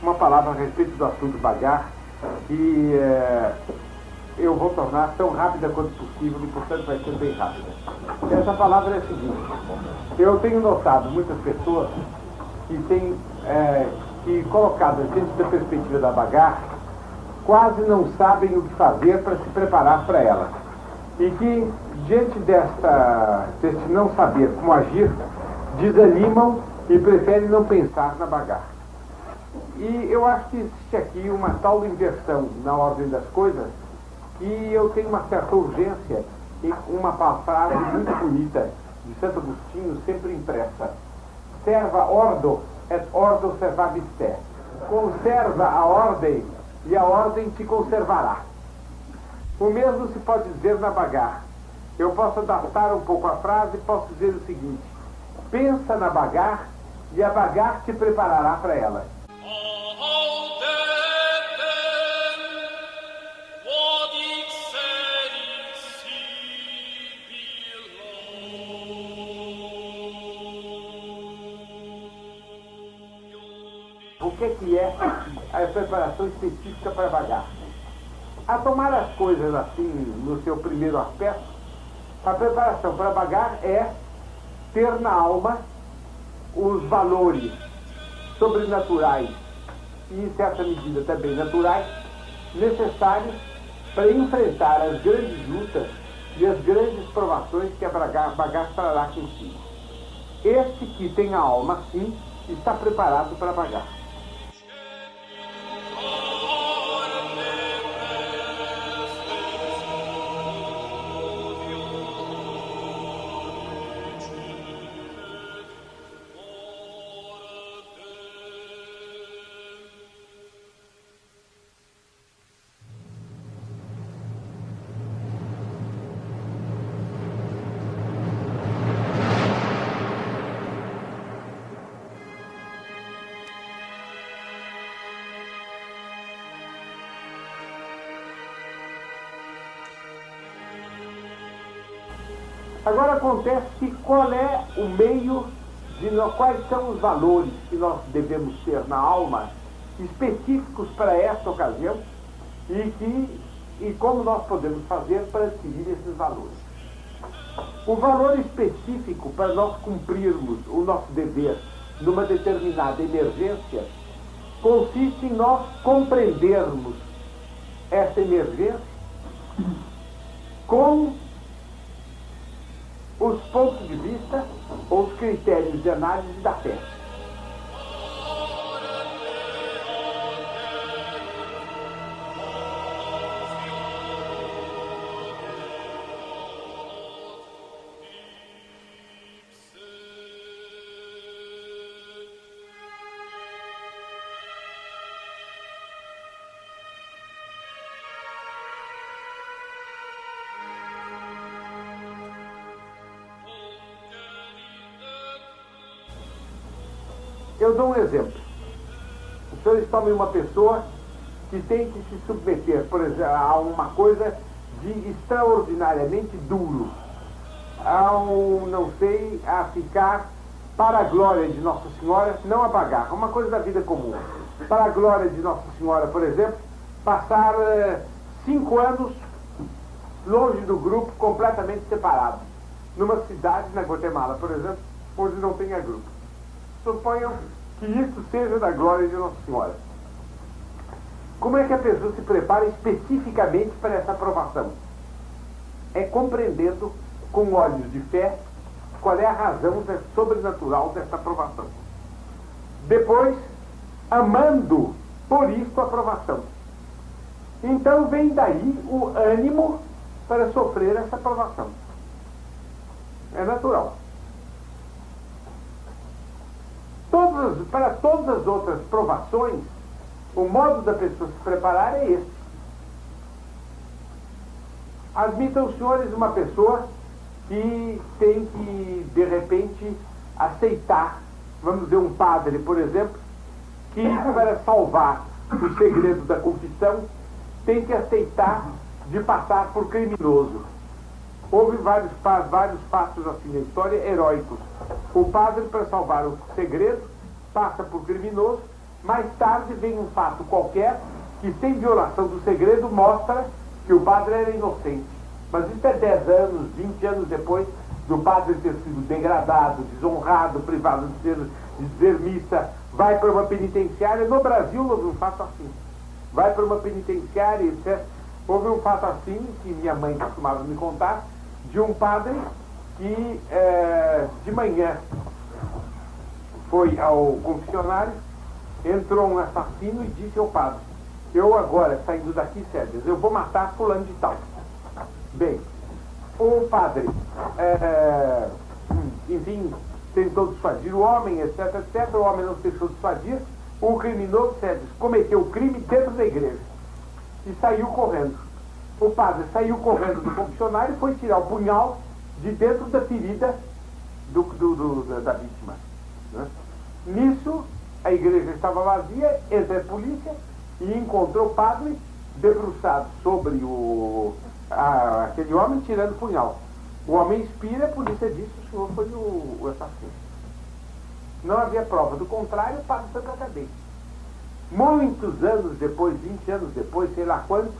uma palavra a respeito do assunto bagar, que eu vou tornar tão rápida quanto possível e, portanto, vai ser bem rápida. Essa palavra é a seguinte: eu tenho notado muitas pessoas que têm que, colocadas diante da perspectiva da bagar, quase não sabem o que fazer para se preparar para ela. E que, diante deste não saber como agir, desanimam e preferem não pensar na bagar. E eu acho que existe aqui uma tal inversão na ordem das coisas que eu tenho uma certa urgência e uma frase muito bonita de Santo Agostinho, sempre impressa: serva ordo et ordo servavis te. Conserva a ordem e a ordem te conservará. O mesmo se pode dizer na bagar. Eu posso adaptar um pouco a frase e posso dizer o seguinte: pensa na bagar e a bagar te preparará para ela. O que é a preparação específica para bagar? A tomar as coisas assim no seu primeiro aspecto, a preparação para bagar é ter na alma os valores sobrenaturais e, em certa medida, também naturais, necessários para enfrentar as grandes lutas e as grandes provações que a bagar trará consigo. Este que tem a alma, sim, está preparado para bagar. Agora acontece que qual é o meio quais são os valores que nós devemos ter na alma específicos para esta ocasião e como nós podemos fazer para adquirir esses valores. O valor específico para nós cumprirmos o nosso dever numa determinada emergência consiste em nós compreendermos essa emergência com os pontos de vista ou os critérios de análise da fé. Eu dou um exemplo. Os senhores tomem uma pessoa que tem que se submeter, por exemplo, a uma coisa de extraordinariamente duro, a ficar para a glória de Nossa Senhora, não a bagar, uma coisa da vida comum. Para a glória de Nossa Senhora, por exemplo, passar 5 anos longe do grupo, completamente separado, numa cidade, na Guatemala, por exemplo, onde não tenha grupo. Suponham que isso seja da glória de Nossa Senhora. Como é que a pessoa se prepara especificamente para essa aprovação? É compreendendo com olhos de fé qual é a razão sobrenatural dessa aprovação. Depois, amando por isso a aprovação. Então vem daí o ânimo para sofrer essa aprovação. É natural. Para todas as outras provações, o modo da pessoa se preparar é esse. Admitam os senhores uma pessoa que tem que, de repente, aceitar, vamos dizer, um padre, por exemplo, que para salvar o segredo da confissão, tem que aceitar de passar por criminoso. Houve vários fatos assim na história, heróicos. O padre, para salvar o segredo, passa por criminoso Mais tarde vem um fato qualquer que, sem violação do segredo, mostra que o padre era inocente. Mas isso é 10 anos, 20 anos depois do padre ter sido degradado, desonrado, privado de dizer missa, vai para uma penitenciária. No Brasil houve um fato assim. Vai para uma penitenciária, etc. Houve um fato assim, que minha mãe costumava me contar, de um padre que de manhã foi ao confessionário, entrou um assassino e disse ao padre: eu agora, saindo daqui, Cédias, eu vou matar fulano de tal. Bem, o padre, enfim, tentou dissuadir o homem, etc, etc. O homem não se deixou dissuadir. O criminoso, Cédias, cometeu o crime dentro da igreja e saiu correndo. O padre saiu correndo do confessionário e foi tirar o punhal de dentro da ferida da vítima, né? Nisso, a igreja estava vazia, entra a polícia e encontrou o padre debruçado sobre aquele homem tirando o punhal. O homem expira, a polícia disse que o senhor foi o assassino. Não havia prova do contrário, o padre foi para a cadeia. Muitos anos depois, 20 anos depois, sei lá quanto,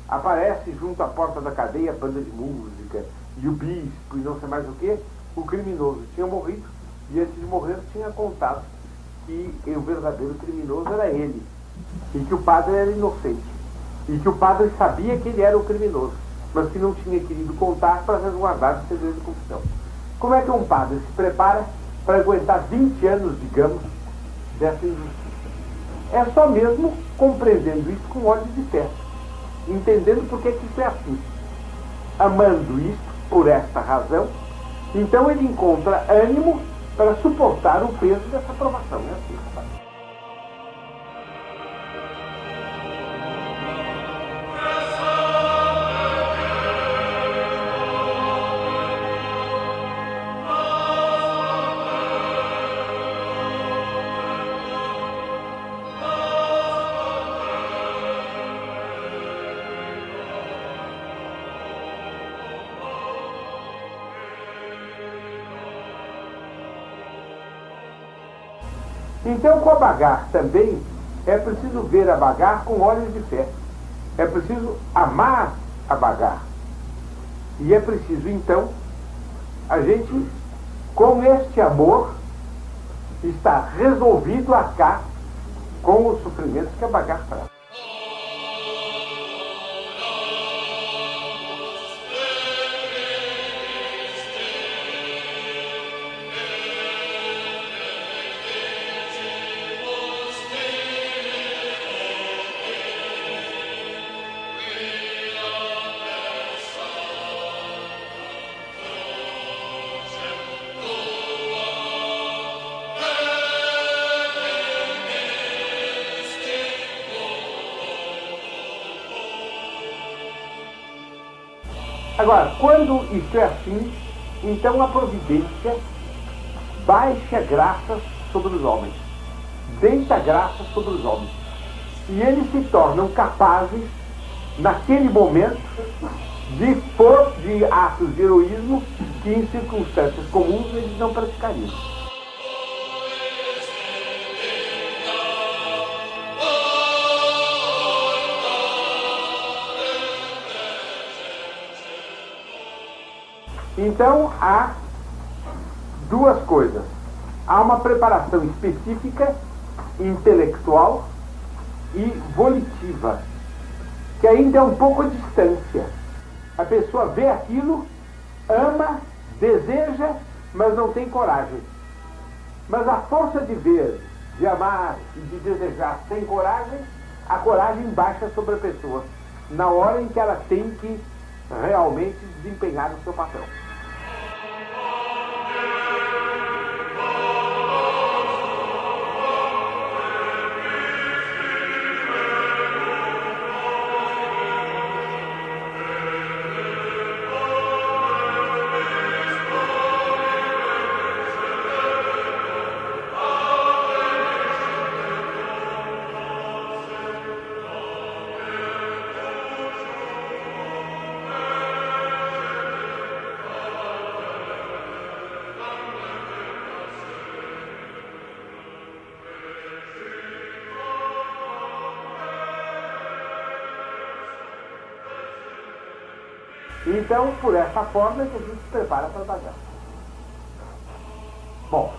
aparece junto à porta da cadeia a banda de música e o bispo e não sei mais o que. O criminoso tinha morrido e antes de morrer tinha contado que o verdadeiro criminoso era ele e que o padre era inocente e que o padre sabia que ele era o criminoso, mas que não tinha querido contar para resguardar o segredo de confissão. Como é que um padre se prepara para aguentar 20 anos, digamos, dessa injustiça? É só mesmo compreendendo isso com olhos de fé, entendendo por que isso é assim, amando isto por esta razão. Então ele encontra ânimo para suportar o peso dessa provação. É assim, rapaz. Então, com a Bagar também, é preciso ver a Bagar com olhos de fé. É preciso amar a Bagar. E é preciso, então, a gente, com este amor, estar resolvido a cá com os sofrimentos que a Bagar traz. Agora, quando isso é assim, então a providência baixa graças sobre os homens, deita graças sobre os homens, e eles se tornam capazes, naquele momento, de atos de heroísmo que em circunstâncias comuns eles não praticariam. Então, há duas coisas. Há uma preparação específica, intelectual e volitiva, que ainda é um pouco a distância. A pessoa vê aquilo, ama, deseja, mas não tem coragem. Mas a força de ver, de amar e de desejar sem coragem, a coragem baixa sobre a pessoa, na hora em que ela tem que realmente desempenhar o seu papel. Então, por essa forma é que a gente se prepara para pagar. Bom,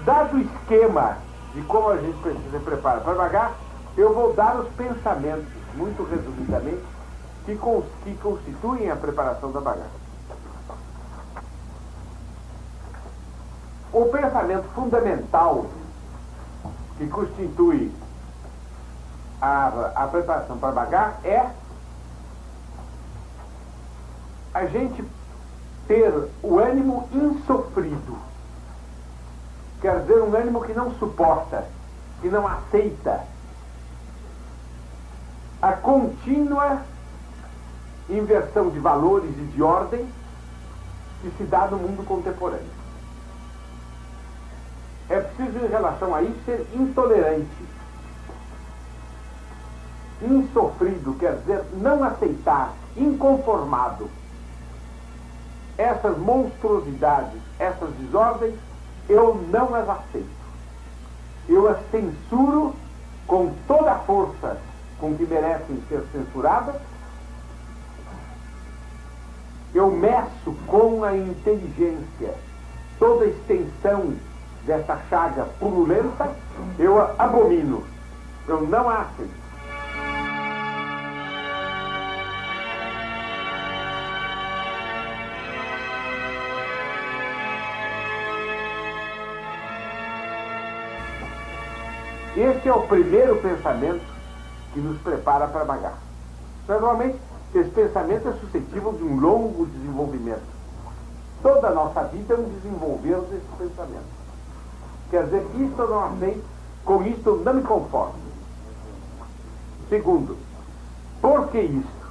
dado o esquema de como a gente precisa se preparar para pagar, eu vou dar os pensamentos, muito resumidamente, que constituem a preparação da bagaça. O pensamento fundamental que constitui a preparação para bagar é a gente ter o ânimo insofrido. Quer dizer, um ânimo que não suporta, que não aceita a contínua inversão de valores e de ordem que se dá no mundo contemporâneo. É preciso, em relação a isso, ser intolerante. Insofrido, quer dizer, não aceitar, inconformado. Essas monstruosidades, essas desordens, eu não as aceito. Eu as censuro com toda a força com que merecem ser censuradas. Eu meço com a inteligência toda a extensão dessa chaga pululenta, eu a abomino. Eu não a aceito. Esse é o primeiro pensamento que nos prepara para a bagaça. Normalmente, esse pensamento é suscetível de um longo desenvolvimento. Toda a nossa vida é um desenvolver desse pensamento. Quer dizer, isto eu não aceito, com isto eu não me conformo. Segundo, por que isto?